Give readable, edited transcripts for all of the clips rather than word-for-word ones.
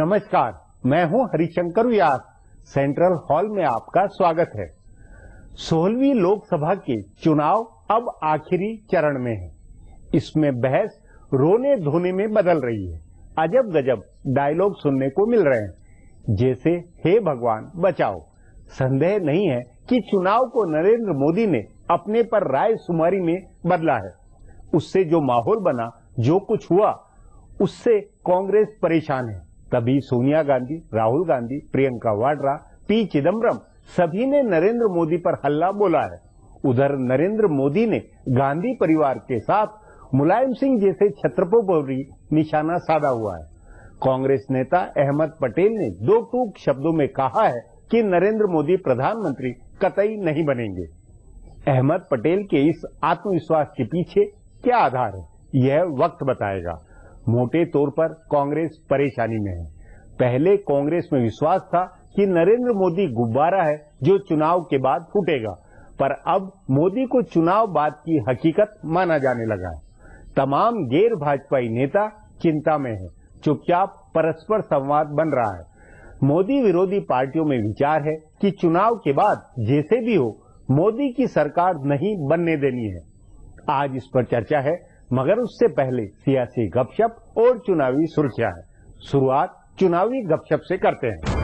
नमस्कार, मैं हूं हरिशंकर व्यास। सेंट्रल हॉल में आपका स्वागत है। 16वीं लोकसभा के चुनाव अब आखिरी चरण में है। इसमें बहस रोने धोने में बदल रही है। अजब गजब डायलॉग सुनने को मिल रहे हैं, जैसे हे भगवान बचाओ। संदेह नहीं है कि चुनाव को नरेंद्र मोदी ने अपने पर राय शुमारी में बदला है। उससे जो माहौल बना, जो कुछ हुआ, उससे कांग्रेस परेशान है। तभी सोनिया गांधी, राहुल गांधी, प्रियंका वाड्रा, पी चिदम्बरम सभी ने नरेंद्र मोदी पर हल्ला बोला है। उधर नरेंद्र मोदी ने गांधी परिवार के साथ मुलायम सिंह जैसे छत्रपों पर भी निशाना साधा हुआ है। कांग्रेस नेता अहमद पटेल ने दो टूक शब्दों में कहा है कि नरेंद्र मोदी प्रधानमंत्री कतई नहीं बनेंगे। अहमद पटेल के इस आत्मविश्वास के पीछे क्या आधार है, यह वक्त बताएगा। मोटे तौर पर कांग्रेस परेशानी में है। पहले कांग्रेस में विश्वास था कि नरेंद्र मोदी गुब्बारा है जो चुनाव के बाद फूटेगा, पर अब मोदी को चुनाव बाद की हकीकत माना जाने लगा है। तमाम गैर भाजपाई नेता चिंता में है। चुपचाप परस्पर संवाद बन रहा है। मोदी विरोधी पार्टियों में विचार है कि चुनाव के बाद जैसे भी हो मोदी की सरकार नहीं बनने देनी है। आज इस पर चर्चा है, मगर उससे पहले सियासी गपशप और चुनावी सुर्खियां है। शुरुआत चुनावी गपशप से करते हैं।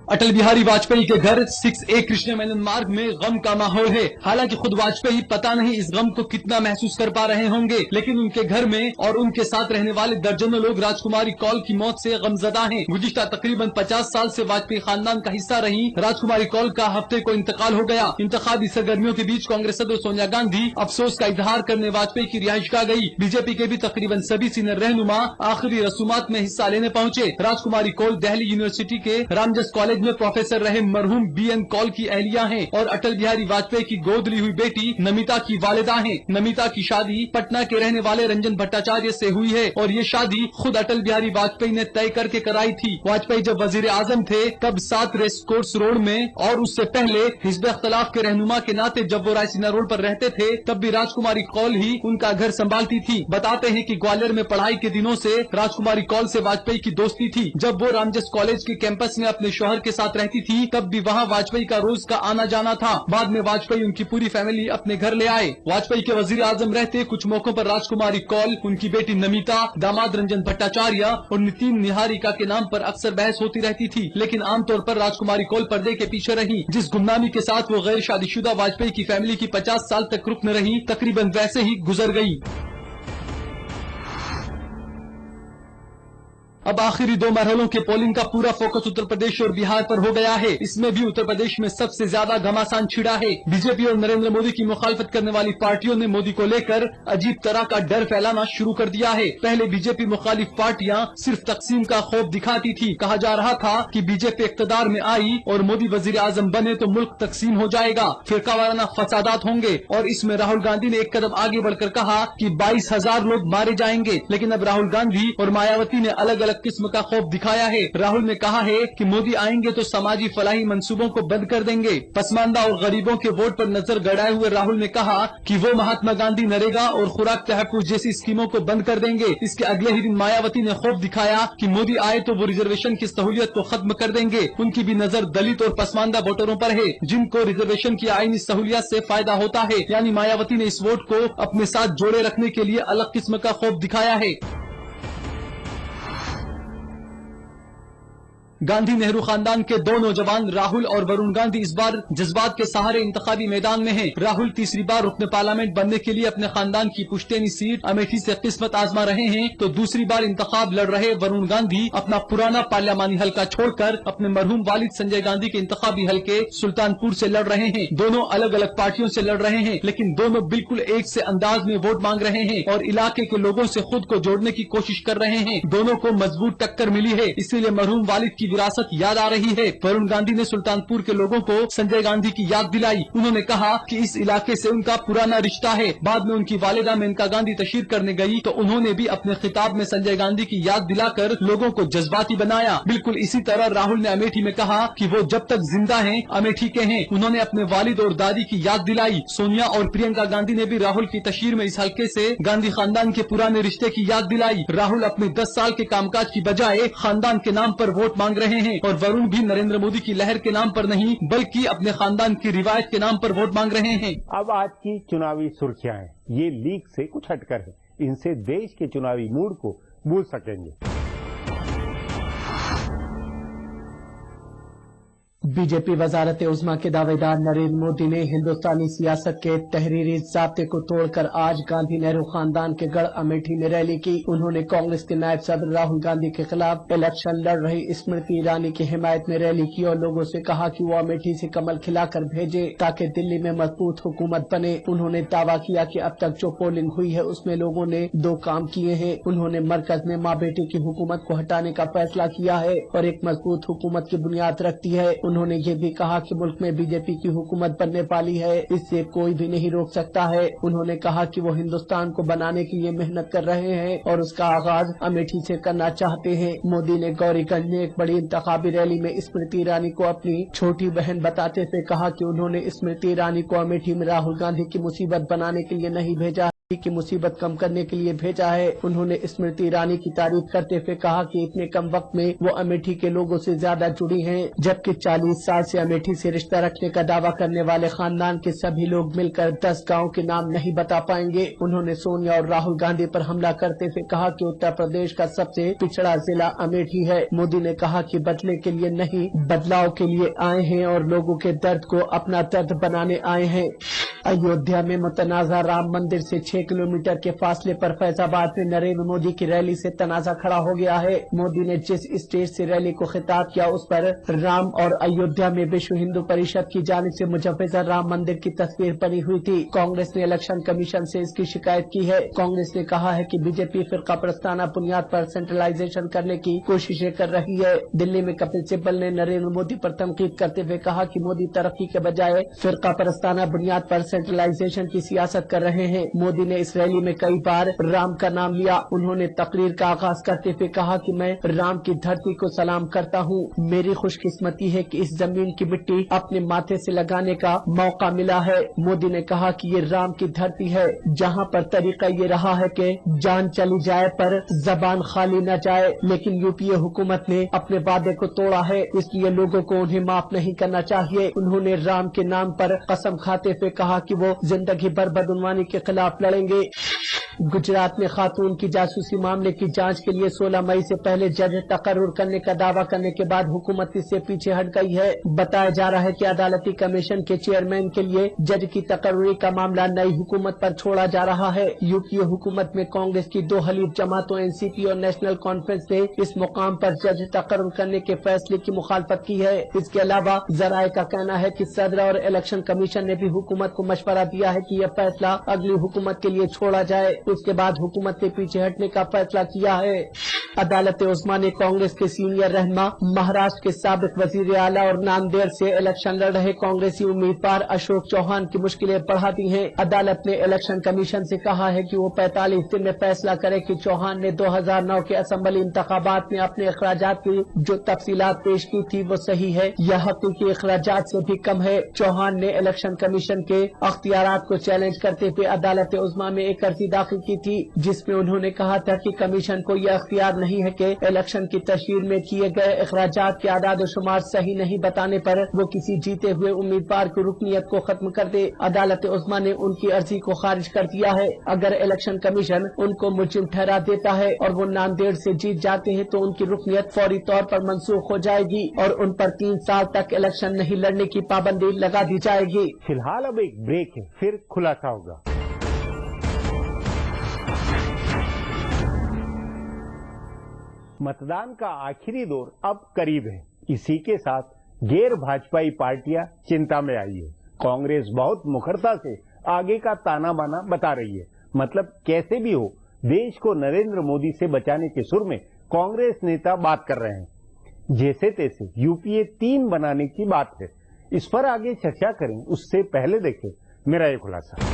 अटल बिहारी वाजपेयी के घर 6A कृष्ण मेनन मार्ग में गम का माहौल है। हालांकि खुद वाजपेयी पता नहीं इस गम को कितना महसूस कर पा रहे होंगे, लेकिन उनके घर में और उनके साथ रहने वाले दर्जनों लोग राजकुमारी कौल की मौत से गमजदा हैं। गुज़िश्ता तकरीबन 50 साल से वाजपेयी खानदान का हिस्सा रही राजकुमारी कौल का हफ्ते को इंतकाल हो गया। इंतखाबी सरगर्मियों के बीच कांग्रेस सदर सोनिया गांधी अफसोस का इजहार करने वाजपेयी की रिहाइशगाह गयी। बीजेपी के भी तकरीबन सभी सीनियर रहनुमा आखिरी रसूमात में हिस्सा लेने पहुंचे। राजकुमारी कौल दिल्ली यूनिवर्सिटी के रामजस कॉलेज में प्रोफेसर रहे मरहूम BN कौल की अहलिया हैं और अटल बिहारी वाजपेयी की गोद ली हुई बेटी नमिता की वालिदा हैं। नमिता की शादी पटना के रहने वाले रंजन भट्टाचार्य से हुई है और ये शादी खुद अटल बिहारी वाजपेयी ने तय करके कराई थी। वाजपेयी जब वजीर आजम थे तब 7 रेस कोर्स रोड में और उससे पहले हिज़्ब इख्तिलाफ के रहनुमा के नाते जब वो रायसीना रोड पर रहते थे तब भी राजकुमारी कौल ही उनका घर संभालती थी। बताते हैं कि ग्वालियर में पढ़ाई के दिनों से राजकुमारी कौल से वाजपेयी की दोस्ती थी। जब वो रामजस कॉलेज के कैंपस में अपने शौहर के साथ रहती थी तब भी वहाँ वाजपेयी का रोज का आना जाना था। बाद में वाजपेयी उनकी पूरी फैमिली अपने घर ले आए। वाजपेयी के वजीर आजम रहते कुछ मौकों पर राजकुमारी कौल, उनकी बेटी नमिता, दामाद रंजन भट्टाचार्य और नितिन निहारिका के नाम पर अक्सर बहस होती रहती थी, लेकिन आमतौर पर राजकुमारी कौल पर्दे के पीछे रही। जिस गुमनामी के साथ वो गैर शादीशुदा वाजपेयी की फैमिली की 50 साल तक रुकन रही, तकरीबन वैसे ही गुजर गयी। अब आखिरी 2 मरहलों के पोलिंग का पूरा फोकस उत्तर प्रदेश और बिहार पर हो गया है। इसमें भी उत्तर प्रदेश में सबसे ज्यादा घमासान छिड़ा है। बीजेपी और नरेंद्र मोदी की मुखालफत करने वाली पार्टियों ने मोदी को लेकर अजीब तरह का डर फैलाना शुरू कर दिया है। पहले बीजेपी मुखालिफ पार्टियां सिर्फ तकसीम का खौफ दिखाती थी। कहा जा रहा था कि बीजेपी इख्तिदार में आई और मोदी वजीर आजम बने तो मुल्क तकसीम हो जाएगा, फिरकावाराना फसादात होंगे। और इसमें राहुल गांधी ने एक कदम आगे बढ़कर कहा कि 22,000 लोग मारे जाएंगे। लेकिन अब राहुल गांधी और मायावती ने अलग अलग किस्म का खौफ दिखाया है। राहुल ने कहा है कि मोदी आएंगे तो समाजी फलाही मंसूबों को बंद कर देंगे। पसमानदा और गरीबों के वोट पर नजर गड़ाए हुए राहुल ने कहा कि वो महात्मा गांधी नरेगा और खुराक तहफ्फुज जैसी स्कीमों को बंद कर देंगे। इसके अगले ही दिन मायावती ने खौफ दिखाया कि मोदी आए तो वो रिजर्वेशन की सहूलियत को खत्म कर देंगे। उनकी भी नजर दलित और पसमानदा वोटरों पर है जिनको रिजर्वेशन की आईनी सहूलियत से फायदा होता है। यानी मायावती ने इस वोट को अपने साथ जोड़े रखने के लिए अलग किस्म का खौफ दिखाया है। गांधी नेहरू खानदान के 2 नौजवान राहुल और वरुण गांधी इस बार जज्बात के सहारे इंतखाबी मैदान में हैं। राहुल तीसरी बार रुकने पार्लियामेंट बनने के लिए अपने खानदान की पुश्तैनी सीट अमेठी से किस्मत आजमा रहे हैं, तो दूसरी बार इंतखाब लड़ रहे वरुण गांधी अपना पुराना पार्लियामानी हल्का छोड़कर अपने मरहूम वालिद संजय गांधी के इंतखाबी हल्के सुल्तानपुर से लड़ रहे हैं। दोनों अलग अलग पार्टियों से लड़ रहे हैं, लेकिन दोनों बिल्कुल एक से अंदाज में वोट मांग रहे हैं और इलाके के लोगों से खुद को जोड़ने की कोशिश कर रहे हैं। दोनों को मजबूत टक्कर मिली है, इसीलिए मरहूम वालिद की की विरासत याद आ रही है। वरुण गांधी ने सुल्तानपुर के लोगों को संजय गांधी की याद दिलाई। उन्होंने कहा कि इस इलाके से उनका पुराना रिश्ता है। बाद में उनकी वालिदा मेनका गांधी तशरीफ करने गई तो उन्होंने भी अपने खिताब में संजय गांधी की याद दिलाकर लोगों को जज्बाती बनाया। बिल्कुल इसी तरह राहुल ने अमेठी में कहा कि वो जब तक जिंदा हैं अमेठी के हैं। उन्होंने अपने वालिद और दादी की याद दिलाई। सोनिया और प्रियंका गांधी ने भी राहुल की तशहीर में इस हल्के से गांधी खानदान के पुराने रिश्ते की याद दिलाई। राहुल अपने 10 साल के कामकाज की बजाय खानदान के नाम पर वोट मांग रहे हैं और वरुण भी नरेंद्र मोदी की लहर के नाम पर नहीं बल्कि अपने खानदान की रिवायत के नाम पर वोट मांग रहे हैं। अब आज की चुनावी सुर्खियां हैं, ये लीक से कुछ हटकर है। इनसे देश के चुनावी मूड को बूझ सकेंगे। बीजेपी वजारत उज़्मा के दावेदार नरेंद्र मोदी ने हिंदुस्तानी सियासत के तहरीरी ज़ाब्ते को तोड़कर आज गांधी नेहरू खानदान के गढ़ अमेठी में रैली की। उन्होंने कांग्रेस के नायब सदर राहुल गांधी के खिलाफ इलेक्शन लड़ रही स्मृति ईरानी की हिमायत में रैली की और लोगों से कहा कि वो अमेठी से कमल खिलाकर भेजे ताकि दिल्ली में मजबूत हुकूमत बने। उन्होंने दावा किया कि अब तक जो पोलिंग हुई है उसमें लोगों ने 2 काम किए हैं। उन्होंने मरकज में माँ बेटी की हुकूमत को हटाने का फैसला किया है और एक मजबूत हुकूमत की बुनियाद रखती है। उन्होंने ये भी कहा कि मुल्क में बीजेपी की हुकूमत बनने वाली है, इससे कोई भी नहीं रोक सकता है। उन्होंने कहा कि वो हिंदुस्तान को बनाने के लिए मेहनत कर रहे हैं और उसका आगाज अमेठी से करना चाहते हैं। मोदी ने गौरीगंज में एक बड़ी इंतखाबी रैली में स्मृति ईरानी को अपनी छोटी बहन बताते हुए कहा कि उन्होंने स्मृति ईरानी को अमेठी में राहुल गांधी की मुसीबत बनाने के लिए नहीं भेजा की मुसीबत कम करने के लिए भेजा है। उन्होंने स्मृति ईरानी की तारीफ करते हुए कहा कि इतने कम वक्त में वो अमेठी के लोगों से ज्यादा जुड़ी हैं, जबकि 40 साल से अमेठी से रिश्ता रखने का दावा करने वाले खानदान के सभी लोग मिलकर 10 गाँव के नाम नहीं बता पाएंगे। उन्होंने सोनिया और राहुल गांधी पर हमला करते हुए कहा कि उत्तर प्रदेश का सबसे पिछड़ा जिला अमेठी है। मोदी ने कहा कि बदले के लिए नहीं बदलाव के लिए आए हैं और लोगों के दर्द को अपना दर्द बनाने आए हैं। अयोध्या में मुतनाज़ा राम मंदिर से 6 किलोमीटर के फासले पर फैजाबाद में नरेंद्र मोदी की रैली से तनाजा खड़ा हो गया है। मोदी ने जिस स्टेज से रैली को खिताब किया उस पर राम और अयोध्या में विश्व हिंदू परिषद की जानिब से मुजव्वज़ा राम मंदिर की तस्वीर बनी हुई थी। कांग्रेस ने इलेक्शन कमीशन से इसकी शिकायत की है। कांग्रेस ने कहा है कि बीजेपी फिरका प्रस्ताना बुनियाद पर सेंट्रलाइजेशन करने की कोशिशें कर रही है। दिल्ली में कपिल सिब्बल ने नरेंद्र मोदी पर तनकीद करते हुए कहा कि मोदी तरक्की के बजाय फिरका प्रस्ताना बुनियाद पर सेंट्रलाइजेशन की सियासत कर रहे हैं। मोदी ने इस रैली में कई बार राम का नाम लिया। उन्होंने तकरीर का आगाज करते हुए कहा कि मैं राम की धरती को सलाम करता हूँ। मेरी खुशकिस्मती है कि इस जमीन की मिट्टी अपने माथे से लगाने का मौका मिला है। मोदी ने कहा कि ये राम की धरती है जहाँ पर तरीका ये रहा है कि जान चली जाए पर जबान खाली न जाए, लेकिन यूपीए हुकूमत ने अपने वादे को तोड़ा है, इसलिए लोगों को उन्हें माफ नहीं करना चाहिए। उन्होंने राम के नाम पर कसम खाते हुए कहा कि वो जिंदगी भर बदउनवानी के खिलाफ लड़ेंगे। गुजरात में खातून की जासूसी मामले की जांच के लिए 16 मई से पहले जज तकर्रुर करने का दावा करने के बाद हुकूमत इससे पीछे हट गई है। बताया जा रहा है कि अदालती कमीशन के चेयरमैन के लिए जज की तकर्रुरी का मामला नई हुकूमत पर छोड़ा जा रहा है। यूपीए हुकूमत में कांग्रेस की 2 हलीफ जमातों एनसीपी और नेशनल कॉन्फ्रेंस ने इस मुकाम पर जज तकर्रुर करने के फैसले की मुखालफत की है। इसके अलावा जराये का कहना है कि सदर और इलेक्शन कमीशन ने भी हुकूमत को मशवरा दिया है कि यह फैसला अगली हुकूमत के लिए छोड़ा जाए। उसके बाद हुकूमत से पीछे हटने का फैसला किया है। अदालत उज़्मा ने कांग्रेस के सीनियर रहनुमा, महाराष्ट्र के साबिक वजीर आला और नांदेड़ से इलेक्शन लड़ रहे कांग्रेसी उम्मीदवार अशोक चौहान की मुश्किलें बढ़ा दी हैं। अदालत ने इलेक्शन कमीशन से कहा है कि वो 45 दिन में फैसला करे कि चौहान ने 2009 के असेंबली इंतखाबात में अपने अखराजात की जो तफसीलात पेश की थी वो सही है या हकीकी अखराजात से भी कम है। चौहान ने इलेक्शन कमीशन के अख्तियारात को चैलेंज करते हुए अदालत उज़्मा में एक अर्जी दाखिल की थी, जिसमें उन्होंने कहा था कि कमीशन को यह अख्तियार नहीं है कि इलेक्शन की तशहीर में किए गए अखराजात के आदाद शुमार सही नहीं बताने पर वो किसी जीते हुए उम्मीदवार की रुकनियत को खत्म कर दे। अदालत उज़्मा ने उनकी अर्जी को खारिज कर दिया है। अगर इलेक्शन कमीशन उनको मुजरिम ठहरा देता है और वो नांदेड़ से जीत जाते हैं तो उनकी रुकनियत फौरी तौर पर मनसूख हो जाएगी और उन पर 3 साल तक इलेक्शन नहीं लड़ने की पाबंदी लगा दी जाएगी। फिलहाल अब एक ब्रेक है, फिर खुलासा होगा। मतदान का आखिरी दौर अब करीब है। इसी के साथ गैर भाजपाई पार्टियां चिंता में आई है। कांग्रेस बहुत मुखरता से आगे का ताना बाना बता रही है। मतलब कैसे भी हो देश को नरेंद्र मोदी से बचाने के सुर में कांग्रेस नेता बात कर रहे हैं। जैसे तैसे यूपीए 3 बनाने की बात है। इस पर आगे चर्चा करें उससे पहले देखें मेरा ये खुलासा।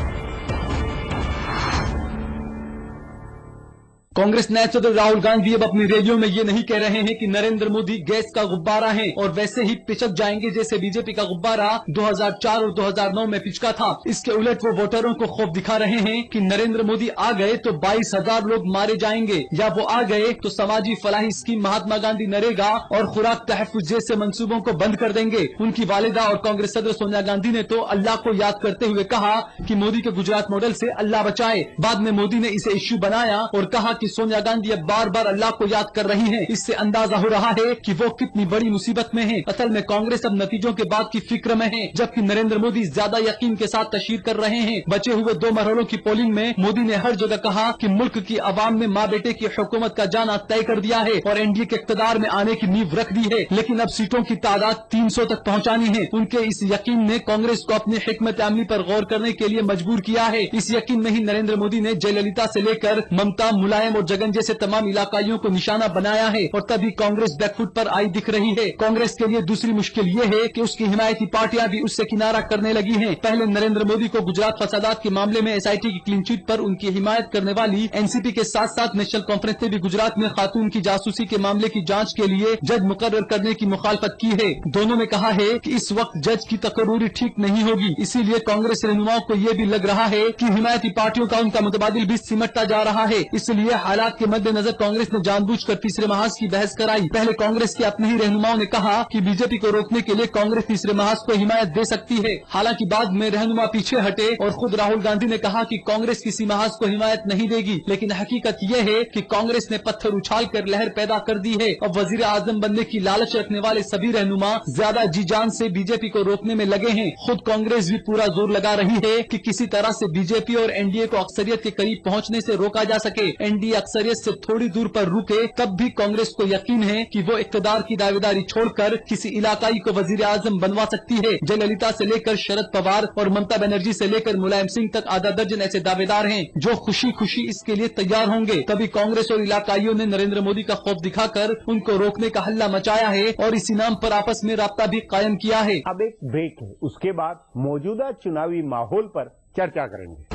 कांग्रेस नायब सदर राहुल गांधी अब अपनी रैलियों में ये नहीं कह रहे हैं कि नरेंद्र मोदी गैस का गुब्बारा है और वैसे ही पिचक जाएंगे जैसे बीजेपी का गुब्बारा 2004 और 2009 में पिचका था। इसके उलट वो वोटरों को खौफ दिखा रहे हैं कि नरेंद्र मोदी आ गए तो 22,000 लोग मारे जाएंगे, या वो आ गए तो समाजी फलाही स्कीम महात्मा गांधी नरेगा और खुराक तहफ्फुज जैसे मंसूबों को बंद कर देंगे। उनकी वालिदा और कांग्रेस सदर सोनिया गांधी ने तो अल्लाह को याद करते हुए कहा कि मोदी के गुजरात मॉडल से अल्लाह बचाए। बाद में मोदी ने इसे इश्यू बनाया और कहा कि सोनिया गांधी अब बार बार अल्लाह को याद कर रही हैं। इससे अंदाजा हो रहा है कि वो कितनी बड़ी मुसीबत में हैं। असल में कांग्रेस अब नतीजों के बाद की फिक्र में है, जबकि नरेंद्र मोदी ज्यादा यकीन के साथ तशहीर कर रहे हैं। बचे हुए 2 मरहलों की पोलिंग में मोदी ने हर जगह कहा कि मुल्क की आवाम ने माँ बेटे की हुकूमत का जाना तय कर दिया है और एनडीए के इख्तिदार में आने की नींव रख दी है, लेकिन अब सीटों की तादाद 300 तक पहुँचानी है। उनके इस यकीन ने कांग्रेस को अपनी हिकमत अमली पर गौर करने के लिए मजबूर किया है। इस यकीन में ही नरेंद्र मोदी ने जयललिता से लेकर ममता, मुलायम और जगन जैसे तमाम इलाकाइयों को निशाना बनाया है और तभी कांग्रेस बैकफुट पर आई दिख रही है। कांग्रेस के लिए दूसरी मुश्किल ये है कि उसकी हिमायती पार्टियां भी उससे किनारा करने लगी हैं। पहले नरेंद्र मोदी को गुजरात फसादात के मामले में एसआईटी की क्लीन चिट पर उनकी हिमायत करने वाली एनसीपी के साथ साथ नेशनल कॉन्फ्रेंस ने भी गुजरात में खातून की जासूसी के मामले की जांच के लिए जज मुकर्रर करने की मुखालफत की है। दोनों ने कहा है कि इस वक्त जज की तकर्रूरी ठीक नहीं होगी, इसीलिए कांग्रेस रहनुमाओं को ये भी लग रहा है कि हिमायती पार्टियों का उनका मुतबादिल भी सिमटता जा रहा है। इसलिए हालात के मद्देनजर कांग्रेस ने जानबूझकर तीसरे महाज की बहस कराई। पहले कांग्रेस के अपने ही रहनुमाओं ने कहा कि बीजेपी को रोकने के लिए कांग्रेस तीसरे महाज को हिमायत दे सकती है। हालांकि बाद में रहनुमा पीछे हटे और खुद राहुल गांधी ने कहा कि कांग्रेस किसी महाज को हिमायत नहीं देगी, लेकिन हकीकत यह है कि कांग्रेस ने पत्थर उछाल कर लहर पैदा कर दी है। अब वजीर आजम बनने की लालच रखने वाले सभी रहनुमा ज्यादा जी जान से बीजेपी को रोकने में लगे हैं। खुद कांग्रेस भी पूरा जोर लगा रही है कि किसी तरह से बीजेपी और एनडीए को अक्सरियत के करीब पहुंचने से रोका जा सके। एनडीए अक्सरियत से थोड़ी दूर पर रुके तब भी कांग्रेस को यकीन है कि वो इख्तिदार की दावेदारी छोड़कर किसी इलाकाई को वजीर आजम बनवा सकती है। जयललिता से लेकर शरद पवार और ममता बनर्जी से लेकर मुलायम सिंह तक आधा दर्जन ऐसे दावेदार हैं जो खुशी खुशी इसके लिए तैयार होंगे। तभी कांग्रेस और इलाकाइयों ने नरेंद्र मोदी का खौफ दिखाकर उनको रोकने का हल्ला मचाया है और इसी नाम पर आपस में राब्ता भी कायम किया है। अब एक ब्रेक है, उसके बाद मौजूदा चुनावी माहौल पर चर्चा करेंगे।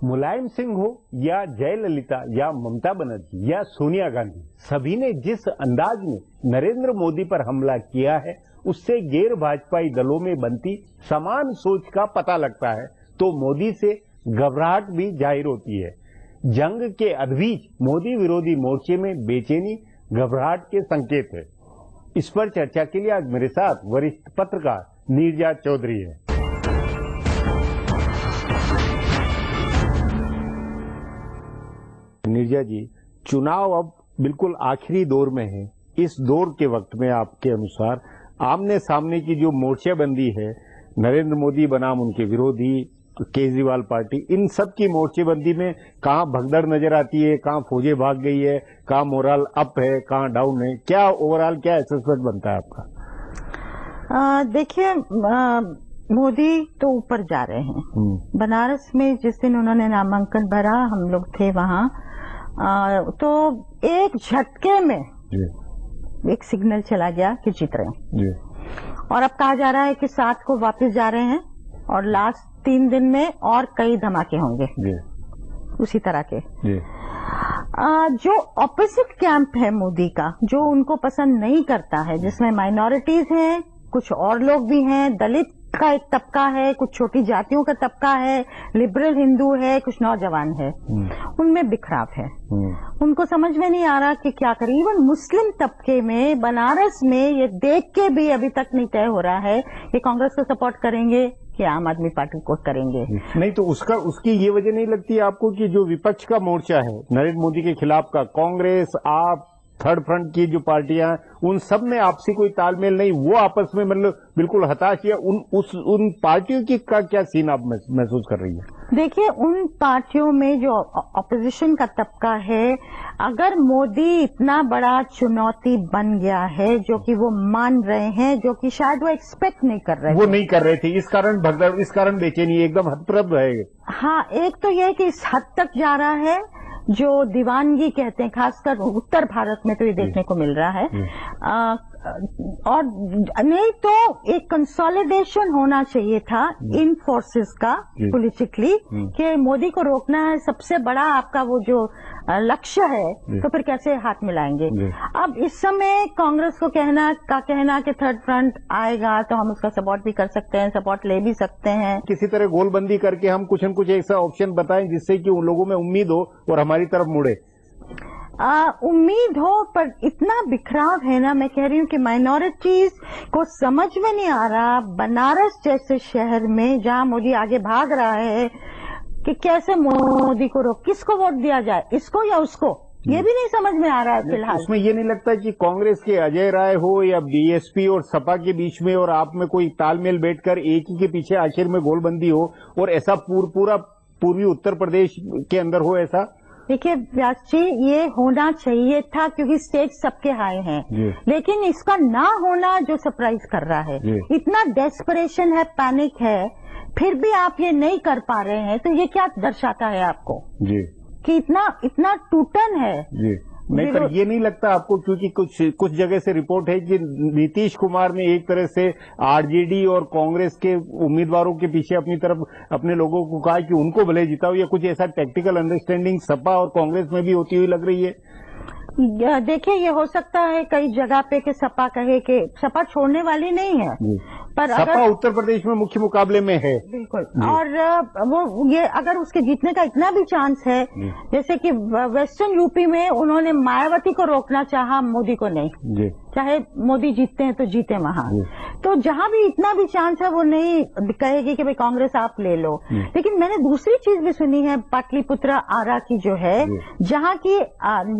मुलायम सिंह हो या जयललिता या ममता बनर्जी या सोनिया गांधी, सभी ने जिस अंदाज में नरेंद्र मोदी पर हमला किया है उससे गैर भाजपाई दलों में बनती समान सोच का पता लगता है, तो मोदी से घबराहट भी जाहिर होती है। जंग के अधबीच मोदी विरोधी मोर्चे में बेचैनी, घबराहट के संकेत है। इस पर चर्चा के लिए आज मेरे साथ वरिष्ठ पत्रकार नीरजा चौधरी है। नीरजा जी, चुनाव अब बिल्कुल आखिरी दौर में है। इस दौर के वक्त में आपके अनुसार आमने सामने की जो मोर्चेबंदी है, नरेंद्र मोदी बनाम उनके विरोधी केजरीवाल पार्टी, इन सब की मोर्चेबंदी में कहाँ भगदड़ नजर आती है, कहाँ फौजें भाग गई है, कहाँ मोरल अप है, कहाँ डाउन है, क्या ओवरऑल क्या असेसमेंट बनता है आपका? देखिए, मोदी तो ऊपर जा रहे हैं। बनारस में जिस दिन उन्होंने नामांकन भरा, हम लोग थे वहाँ, तो एक झटके में एक सिग्नल चला गया कि जीत रहे हैं। और अब कहा जा रहा है कि 7 को वापस जा रहे हैं और लास्ट 3 दिन में और कई धमाके होंगे उसी तरह के। जो ऑपोजिट कैंप है मोदी का, जो उनको पसंद नहीं करता है, जिसमें माइनॉरिटीज हैं, कुछ और लोग भी हैं, दलित का एक तबका है, कुछ छोटी जातियों का तबका है, लिबरल हिंदू है, कुछ नौजवान है, उनमें बिखराव है। उनको समझ में नहीं आ रहा कि क्या करें। इवन मुस्लिम तबके में बनारस में ये देख के भी अभी तक नहीं तय हो रहा है कि कांग्रेस को सपोर्ट करेंगे कि आम आदमी पार्टी को करेंगे। नहीं तो उसकी ये वजह नहीं लगती आपको कि जो विपक्ष का मोर्चा है नरेंद्र मोदी के खिलाफ का, कांग्रेस, आप, थर्ड फ्रंट की जो पार्टियां, उन सब में आपसी कोई तालमेल नहीं, वो आपस में मतलब बिल्कुल हताश, या उन पार्टियों की का क्या सीन आप महसूस कर रही है? देखिए, उन पार्टियों में जो ऑपोजिशन का तबका है, अगर मोदी इतना बड़ा चुनौती बन गया है, जो कि वो मान रहे हैं, जो कि शायद वो एक्सपेक्ट नहीं कर रहे थे, वो नहीं कर रहे थे, इस कारण भगदड़, इस कारण बेचैनी एकदम हतप्रभ है। हाँ, एक तो ये कि इस हद तक जा रहा है जो दीवानगी कहते हैं, खासकर उत्तर भारत में तो ये देखने को मिल रहा है। और नहीं तो एक कंसोलिडेशन होना चाहिए था इन फोर्सेस का पॉलिटिकली, कि मोदी को रोकना है सबसे बड़ा आपका वो जो लक्ष्य है, तो फिर कैसे हाथ मिलाएंगे। अब इस समय कांग्रेस को कहना कि थर्ड फ्रंट आएगा तो हम उसका सपोर्ट भी कर सकते हैं, सपोर्ट ले भी सकते हैं। किसी तरह गोलबंदी करके हम कुछ न कुछ ऐसा ऑप्शन बताएं जिससे कि उन लोगों में उम्मीद हो और हमारी तरफ मुड़े। उम्मीद हो, पर इतना बिखराव है ना, मैं कह रही हूँ कि माइनॉरिटीज को समझ में नहीं आ रहा। बनारस जैसे शहर में जहाँ मोदी आगे भाग रहा है कि कैसे मोदी को रोक, किसको वोट दिया जाए, इसको या उसको, ये भी नहीं समझ में आ रहा है फिलहाल। उसमें ये नहीं लगता कि कांग्रेस के अजय राय हो या बीएसपी और सपा के बीच में और आप में कोई तालमेल बैठकर एक ही के पीछे आखिर में गोलबंदी हो और ऐसा पूरा पूर्वी उत्तर प्रदेश के अंदर हो ऐसा? देखिए व्यास जी, ये होना चाहिए था क्योंकि स्टेज सबके हाई हैं, लेकिन इसका ना होना जो सरप्राइज कर रहा है, इतना डेस्परेशन है, पैनिक है, फिर भी आप ये नहीं कर पा रहे हैं, तो ये क्या दर्शाता है आपको कि इतना टूटन है। नहीं, पर ये नहीं लगता आपको, क्योंकि कुछ जगह से रिपोर्ट है कि नीतीश कुमार ने एक तरह से आरजेडी और कांग्रेस के उम्मीदवारों के पीछे अपनी तरफ अपने लोगों को कहा कि उनको भले जिताओ, या कुछ ऐसा टेक्टिकल अंडरस्टैंडिंग सपा और कांग्रेस में भी होती हुई लग रही है? देखिए, ये हो सकता है कई जगह पे कि सपा कहे कि सपा छोड़ने वाली नहीं है, पर सपा अगर उत्तर प्रदेश में मुख्य मुकाबले में है बिल्कुल, और वो ये अगर उसके जीतने का इतना भी चांस है, जैसे कि वेस्टर्न यूपी में उन्होंने मायावती को रोकना चाहा, मोदी को नहीं, चाहे मोदी जीतते हैं तो जीते वहां, तो जहां भी इतना भी चांस है वो नहीं कहेगी कि भाई कांग्रेस आप ले लो। लेकिन मैंने दूसरी चीज भी सुनी है, पाटलिपुत्रा आरा की जो है, जहां की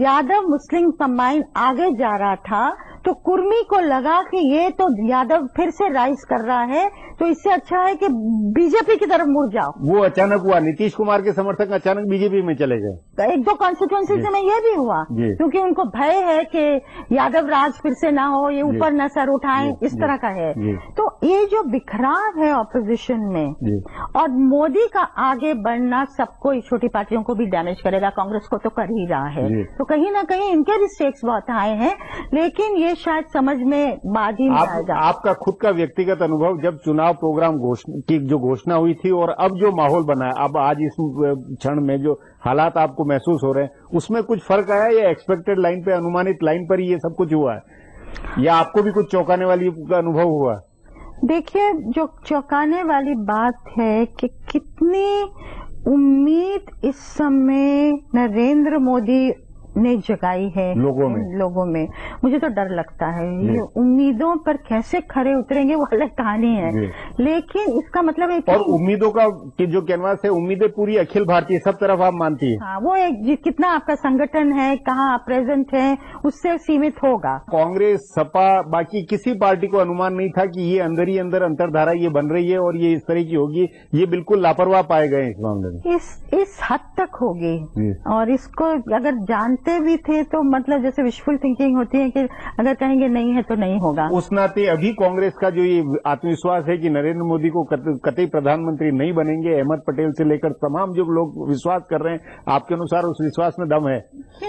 यादव मुस्लिम कंबाइन आगे जा रहा था, तो कुर्मी को लगा कि ये तो यादव फिर से राइज कर रहा है, तो इससे अच्छा है कि बीजेपी की तरफ मुड़ जाओ। वो अचानक हुआ, नीतीश कुमार के समर्थक अचानक बीजेपी में चले गए। एक दो कॉन्स्टिट्यूंसी में ये भी हुआ, क्योंकि उनको भय है कि यादव राज फिर से ना हो, ये ऊपर न सर उठाएं, इस तरह का है। तो ये जो बिखराव है ऑपोजिशन में, और मोदी का आगे बढ़ना सबको, छोटी पार्टियों को भी डैमेज करेगा, कांग्रेस को तो कर ही रहा है, तो कहीं ना कहीं इनके भी स्टेक्स बहुत हाई हैं, लेकिन ये शायद समझ में बाद ही नहीं आएगा। आपका खुद का व्यक्तिगत अनुभव, जब चुनाव प्रोग्राम की जो घोषणा हुई थी और अब जो माहौल बना है, अब आज इस क्षण में जो हालात आपको महसूस हो रहे हैं, उसमें कुछ फर्क आया या एक्सपेक्टेड लाइन पे, अनुमानित लाइन पर ही ये सब कुछ हुआ है, या आपको भी कुछ चौंकाने वाली का अनुभव हुआ? देखिए, जो चौंकाने वाली बात है कि कितनी उम्मीद इस समय नरेंद्र मोदी ने जगाई है लोगों में। मुझे तो डर लगता है, ये उम्मीदों पर कैसे खरे उतरेंगे वो अलग कहानी है, लेकिन इसका मतलब है कि और उम्मीदों का जो कैनवास है, उम्मीदें पूरी अखिल भारतीय सब तरफ आप मानती है। हाँ, वो एक कितना आपका संगठन है, कहाँ आप प्रेजेंट है, उससे सीमित होगा। कांग्रेस, सपा, बाकी किसी पार्टी को अनुमान नहीं था कि ये अंदर ही अंदर अंतरधारा ये बन रही है और ये इस तरह की होगी। ये बिल्कुल लापरवाह पाए गए इस मामले में। इस हद तक होगी, और इसको अगर जानते भी थे तो मतलब जैसे विशफुल थिंकिंग होती है कि अगर कहेंगे नहीं है तो नहीं होगा। उस नाते अभी कांग्रेस का जो ये आत्मविश्वास है कि नरेंद्र मोदी को कतई प्रधानमंत्री नहीं बनेंगे, अहमद पटेल से लेकर तमाम जो लोग विश्वास कर रहे हैं, आपके अनुसार उस विश्वास में दम है,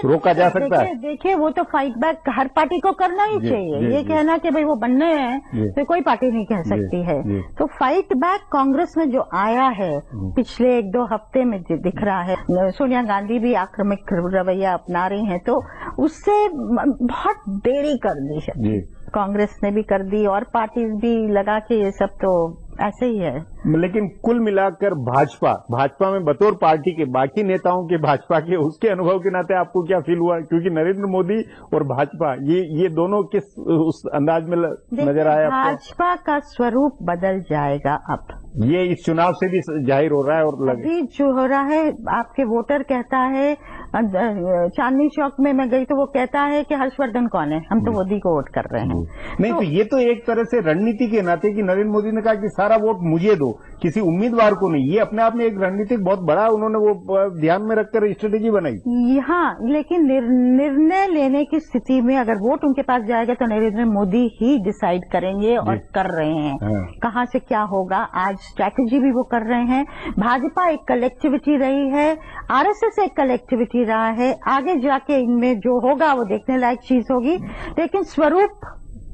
रोका जा सकता है? देखिए, वो तो फाइट बैक हर पार्टी को करना ही चाहिए। ये कहना कि भाई वो बनने हैं तो कोई पार्टी नहीं कह सकती है। तो फाइट बैक कांग्रेस में जो आया है पिछले 1-2 हफ्ते में दिख रहा है, सोनिया गांधी भी आक्रामक रवैया अपना रही हैं, तो उससे बहुत देरी कर दी है, कांग्रेस ने भी कर दी और पार्टी भी लगा कि ये सब तो ऐसे ही है। लेकिन कुल मिलाकर भाजपा में बतौर पार्टी के बाकी नेताओं के, भाजपा के, उसके अनुभव के नाते आपको क्या फील हुआ? क्योंकि नरेंद्र मोदी और भाजपा ये दोनों किस उस अंदाज में नजर आया आपको? भाजपा का स्वरूप बदल जाएगा अब, ये इस चुनाव से भी जाहिर हो रहा है। और अभी जो हो रहा है, आपके वोटर कहता है, चांदनी चौक में मैं गई तो वो कहता है कि हर्षवर्धन कौन है, हम तो मोदी को वोट कर रहे हैं। नहीं, तो ये तो एक तरह से रणनीति के नाते कि नरेंद्र मोदी ने कहा कि सारा वोट मुझे दो, किसी उम्मीदवार को नहीं। ये अपने आप में एक रणनीतिक बहुत बड़ा उन्होंने वो ध्यान में रखकर स्ट्रेटेजी बनाई। हाँ, लेकिन निर्णय लेने की स्थिति में अगर वोट उनके पास जाएगा तो नरेंद्र मोदी ही डिसाइड करेंगे और कर रहे हैं कहाँ से क्या होगा। आज स्ट्रैटेजी भी वो कर रहे हैं। भाजपा एक कलेक्टिविटी रही है, आरएसएस एक कलेक्टिविटी रहा है। आगे जाके इनमें जो होगा वो देखने लायक चीज होगी, लेकिन स्वरूप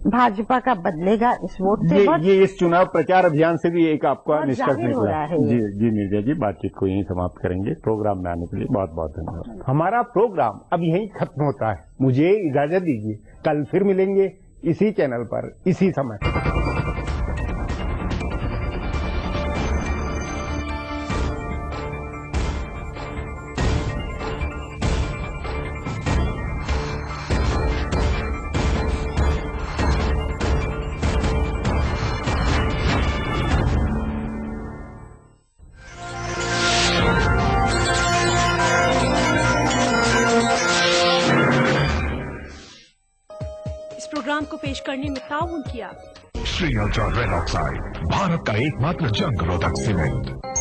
भाजपा का बदलेगा इस वोट से। ये इस चुनाव प्रचार अभियान से भी एक आपका निष्कर्ष निकला है। जी नीरजा जी, बातचीत को यहीं समाप्त करेंगे। प्रोग्राम में आने के लिए बहुत बहुत धन्यवाद। हमारा प्रोग्राम अब यहीं खत्म होता है। मुझे इजाजत दीजिए, कल फिर मिलेंगे इसी चैनल पर इसी समय। प्रोग्राम को पेश करने में ताउन किया Shri ultra red oxide, Bharat का एकमात्र जंग रोधक सीमेंट।